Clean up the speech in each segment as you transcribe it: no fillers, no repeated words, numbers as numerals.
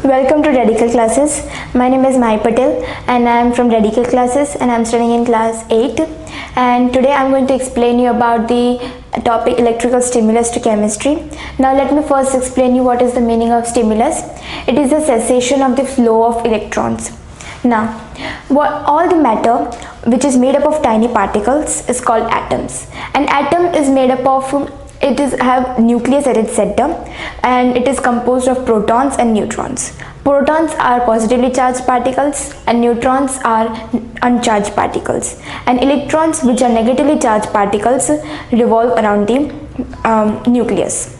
Welcome to Radical Classes. My name is Maahi Patel and I am from Radical Classes and I am studying in class 8. And today I am going to explain you about the topic electrical stimulus to chemistry. Now let me first explain you what is the meaning of stimulus. It is the cessation of the flow of electrons. Now, all the matter which is made up of tiny particles is called atoms. An atom is made up of have nucleus at its center and it is composed of protons and neutrons. Protons are positively charged particles and neutrons are uncharged particles, and electrons, which are negatively charged particles, revolve around the nucleus.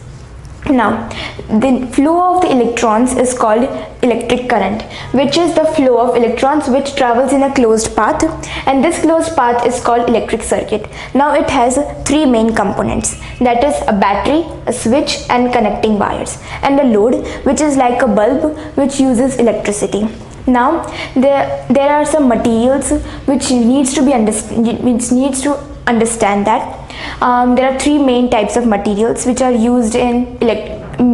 Now, the flow of the electrons is called electric current, which is the flow of electrons which travels in a closed path, and this closed path is called electric circuit. Now it has three main components, that is a battery, a switch and connecting wires, and a load which is like a bulb which uses electricity. Now there are some materials which needs to understand that there are three main types of materials which are used in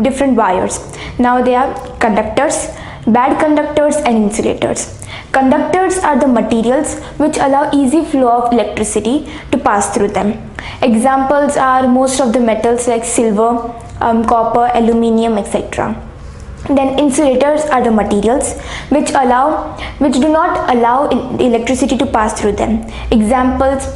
different wires. Now they are conductors, bad conductors and insulators. Conductors are the materials which allow easy flow of electricity to pass through them. Examples are most of the metals like silver, copper, aluminium, etc. Then insulators are the materials which do not allow electricity to pass through them. Examples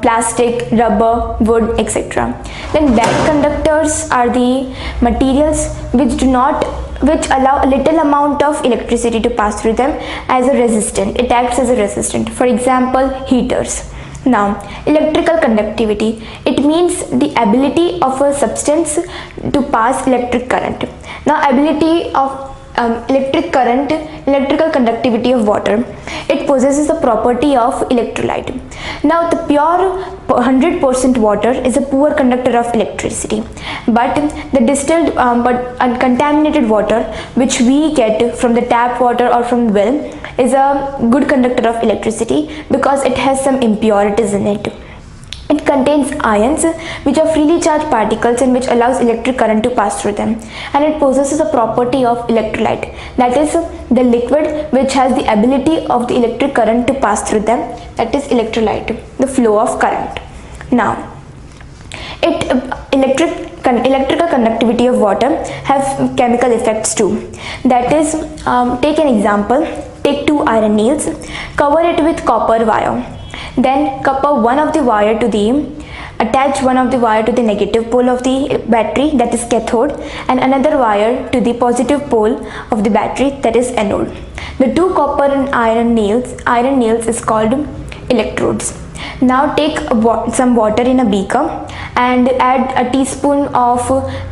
plastic, rubber, wood, etc. Then bad conductors are the materials which allow a little amount of electricity to pass through them as a resistant. It acts as a resistant. For example, heaters. Now, electrical conductivity. It means the ability of a substance to pass electric current. Now, ability of electrical conductivity of water. It possesses the property of electrolyte. Now, the pure 100% water is a poor conductor of electricity, but the distilled but uncontaminated water which we get from the tap water or from the well is a good conductor of electricity because it has some impurities in it. It contains ions which are freely charged particles and which allows electric current to pass through them, and it possesses a property of electrolyte, that is the liquid which has the ability of the electric current to pass through them, that is electrolyte, the flow of current. Now, electrical conductivity of water have chemical effects too, that is take an example, take two iron nails, cover it with copper wire. Then attach one of the wire to the negative pole of the battery, that is cathode, and another wire to the positive pole of the battery, that is anode. The two copper and iron nails is called electrodes. Now take some water in a beaker and add a teaspoon of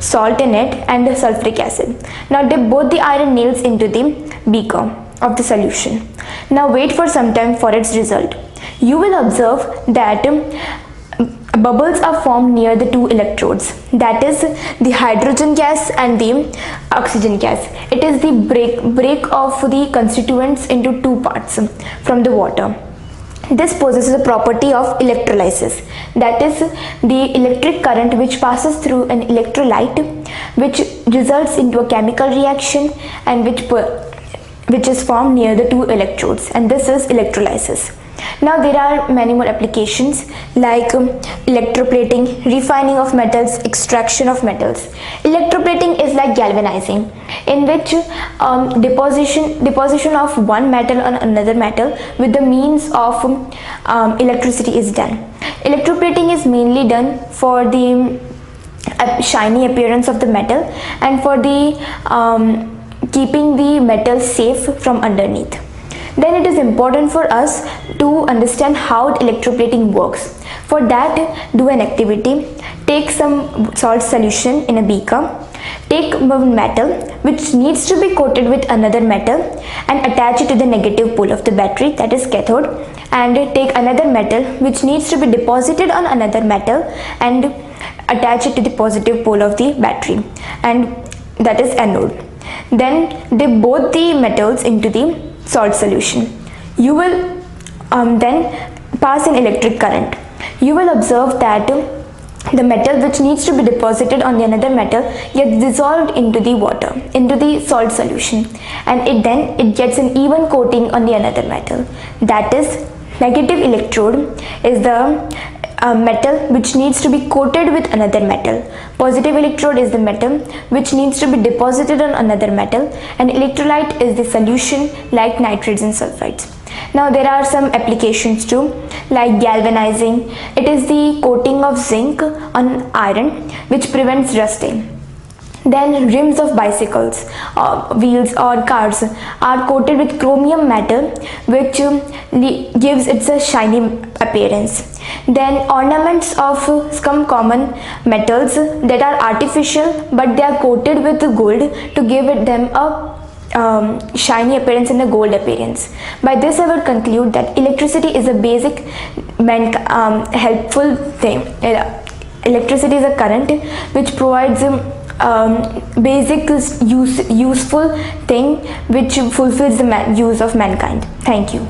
salt in it and sulfuric acid. Now dip both the iron nails into the beaker of the solution. Now wait for some time for its result. You will observe that bubbles are formed near the two electrodes, that is the hydrogen gas and the oxygen gas. It is the break of the constituents into two parts from the water. This possesses a property of electrolysis, that is the electric current which passes through an electrolyte, which results into a chemical reaction and which is formed near the two electrodes, and this is electrolysis. Now there are many more applications like electroplating, refining of metals, extraction of metals. Electroplating is like galvanizing, in which deposition of one metal on another metal with the means of electricity is done. Electroplating is mainly done for the shiny appearance of the metal and for the keeping the metal safe from underneath. Then it is important for us to understand how electroplating works. For that, do an activity. Take some salt solution in a beaker. Take one metal which needs to be coated with another metal and attach it to the negative pole of the battery, that is cathode, and take another metal which needs to be deposited on another metal and attach it to the positive pole of the battery, and that is anode. Then dip both the metals into the salt solution. You will then pass an electric current. You will observe that the metal which needs to be deposited on the another metal gets dissolved into the water, into the salt solution, and it gets an even coating on the another metal. That is, negative electrode is the metal which needs to be coated with another metal. Positive electrode is the metal which needs to be deposited on another metal, and electrolyte is the solution like nitrates and sulfides. Now there are some applications too, like galvanizing. It is the coating of zinc on iron which prevents rusting. Then rims of bicycles, wheels or cars are coated with chromium metal which gives it a shiny appearance. Then ornaments of some common metals that are artificial but they are coated with gold to give them a shiny appearance and a gold appearance. By this I would conclude that electricity is a basic helpful thing. Electricity is a current which provides basic useful thing which fulfills the use of mankind. Thank you.